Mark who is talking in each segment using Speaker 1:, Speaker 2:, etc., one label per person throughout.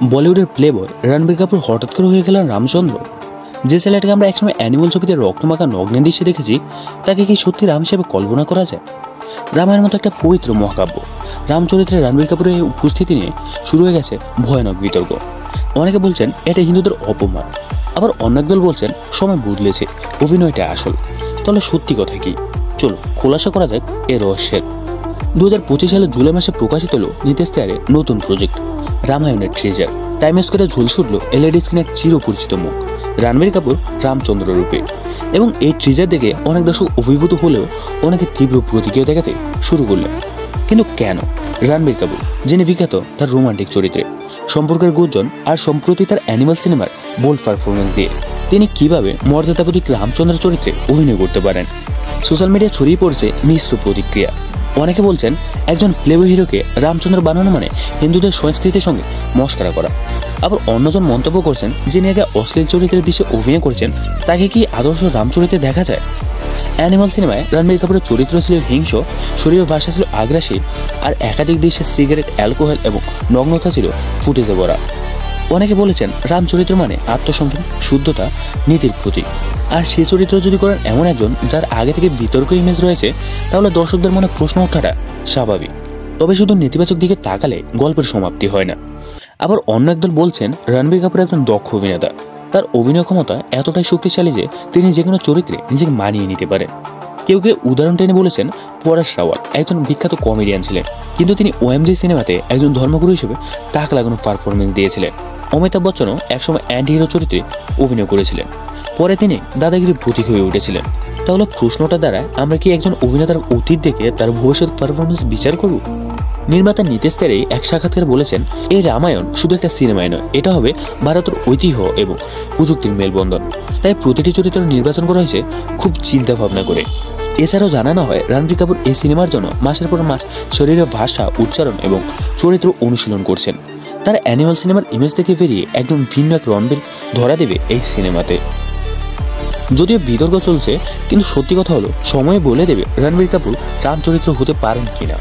Speaker 1: বলিউডের প্লেবয় রণবীর কাপুর হঠাৎ করে হয়ে গেলেন রামচন্দ্র। যে ছেলেটাকে আমরা একসময় অ্যানিমাল ছবিতে রক্তমাখা নগ্নের দৃশ্যে দেখেছি, তাকে কি সত্যি রাম হিসেবে কল্পনা করা যায়? রামায়ণের মতো একটা পবিত্র মহাকাব্য রামচরিত্রে রণবীর কাপুরের এই উপস্থিতি নিয়ে শুরু হয়ে গেছে ভয়ানক বিতর্ক। অনেকে বলছেন এটা হিন্দুদের অপমান, আবার অন্য একদল বলছেন সময় বদলেছে, অভিনয়টা আসল। তাহলে সত্যি কথা কি? চলো খোলাসা করা যাক এর রহস্যের। 2025 সালে জুলাই মাসে প্রকাশিত হলো নিতেশ তিওয়ারির নতুন প্রজেক্ট রামায়ণের ট্রেজার। টাইম স্কোয়ারে ঝুলসে উঠল এলইডি স্ক্রিনের চিরপরিচিত মুখ রণবীর কাপুর রামচন্দ্র রূপে। এবং এই ট্রেজার দেখে অনেক দর্শক অভিভূত হলেও অনেকে তীব্র প্রতিক্রিয়া দেখাতে শুরু করলেন। কিন্তু কেন? রণবীর কাপুর, যিনি বিখ্যাত তার রোমান্টিক চরিত্রে, সম্পর্কের গুঞ্জন আর সম্প্রতি তার অ্যানিমাল সিনেমার বোল্ড পারফরমেন্স দিয়ে তিনি কিভাবে মর্যাদাপ্রতীক রামচন্দ্রের চরিত্রে অভিনয় করতে পারেন? সোশ্যাল মিডিয়া ছড়িয়ে পড়ছে মিশ্র প্রতিক্রিয়া। অনেকে বলছেন একজন প্লেবয় হিরোকে রামচন্দ্র বানানো মানে হিন্দুদের সংস্কৃতির সঙ্গে মস্করা করা। আবার অন্যজন মন্তব্য করছেন যিনি আগে অশ্লীল চরিত্রের দৃশ্যে অভিনয় করেছেন তাকে কি আদর্শ রামচরিত্রে দেখা যায়? অ্যানিমাল সিনেমায় রণবীর কাপুরের চরিত্র ছিল হিংস্র, শরীর ভাষা ছিল আগ্রাসী, আর একাধিক দেশে সিগারেট, অ্যালকোহল এবং নগ্নতা ছিল ফুটেজে ভরা। অনেকে বলেছেন রামচরিত্র মানে আত্মসম্মান, শুদ্ধতা, নীতির প্রতীক। আর সেই চরিত্র যদি করেন এমন একজন যার আগে থেকে বিতর্ক ইমেজ রয়েছে, তাহলে দর্শকদের মনে প্রশ্ন ওঠাটা স্বাভাবিক। তবে শুধু নেতিবাচক দিকে তাকালে গল্পের সমাপ্তি হয় না। আবার অন্য একদল বলছেন রণবীর কাপুর একজন দক্ষ অভিনেতা, তার অভিনয় ক্ষমতা এতটাই শক্তিশালী যে তিনি যে কোনো চরিত্রে নিজেকে মানিয়ে নিতে পারেন। কেউ কেউ উদাহরণ টেনে বলেছেন পরেশ রাওয়াল একজন বিখ্যাত কমেডিয়ান ছিলেন, কিন্তু তিনি ওএমজি সিনেমাতে একজন ধর্মগুরু হিসেবে তাক লাগানো পারফরমেন্স দিয়েছিলেন। অমিতাভ বচ্চনও একসময় অ্যান্টি হিরো চরিত্রে অভিনয় করেছিলেন, পরে তিনি দাদাগিরির প্রতীক হয়ে উঠেছিলেন। তাহলে প্রশ্নটা দ্বারা আমরা কি একজন অভিনেতার অতীত দেখে তার ভবিষ্যৎ পারফরমেন্স বিচার করব? নির্মাতা নিতেশ তিওয়ারি এক সাক্ষাৎকারে বলেছেন, এই রামায়ণ শুধু একটা সিনেমায় নয়, এটা হবে ভারতের ঐতিহ্য এবং প্রযুক্তির মেলবন্ধন। তাই প্রতিটি চরিত্র নির্বাচন করা হয়েছে খুব চিন্তা ভাবনা করে। এছাড়াও জানানো হয় রণবীর কাপুর এই সিনেমার জন্য মাসের পর মাস শরীরের ভাষা, উচ্চারণ এবং চরিত্র অনুশীলন করছেন। তার অ্যানিমাল সিনেমার ইমেজ থেকে বেরিয়ে একদম ভিন্ন এক রণবীর ধরা দেবে এই সিনেমাতে। যদিও বিতর্ক চলছে, কিন্তু সত্যি কথা হলো সময় বলে দেবে রণবীর কাপুর রামচরিত্র হতে পারেন কিনা।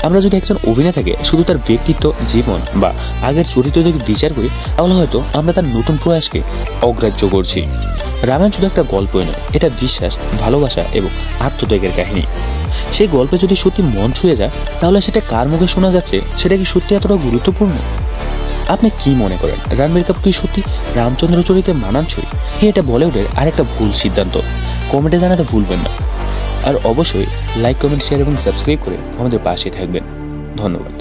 Speaker 1: আমরা যদি একজন অভিনেতাকে শুধু তার ব্যক্তিত্ব, জীবন বা আগের চরিত্র দেখে বিচার করি, তাহলে হয়তো আমরা তার নতুন প্রয়াসকে অগ্রাহ্য করছি। রামায়ণ শুধু একটা গল্পই নয়, এটা বিশ্বাস, ভালোবাসা এবং আত্মত্যাগের কাহিনী। সেই গল্পে যদি সত্যি মন ছুঁয়ে যায়, তাহলে সেটা কার মুখে শোনা যাচ্ছে সেটা কি সত্যি এতটা গুরুত্বপূর্ণ? আপনি কি মনে করেন, রণবীর কাপুর কি সত্যি রামচন্দ্র চরিত্রে মানানসই, কি এটা বলিউডের আরেকটা ভুল সিদ্ধান্ত? কমেন্টে জানাতে ভুলবেন না। আর অবশ্যই লাইক, কমেন্ট, শেয়ার এবং সাবস্ক্রাইব করে আমাদের পাশে থাকবেন। ধন্যবাদ।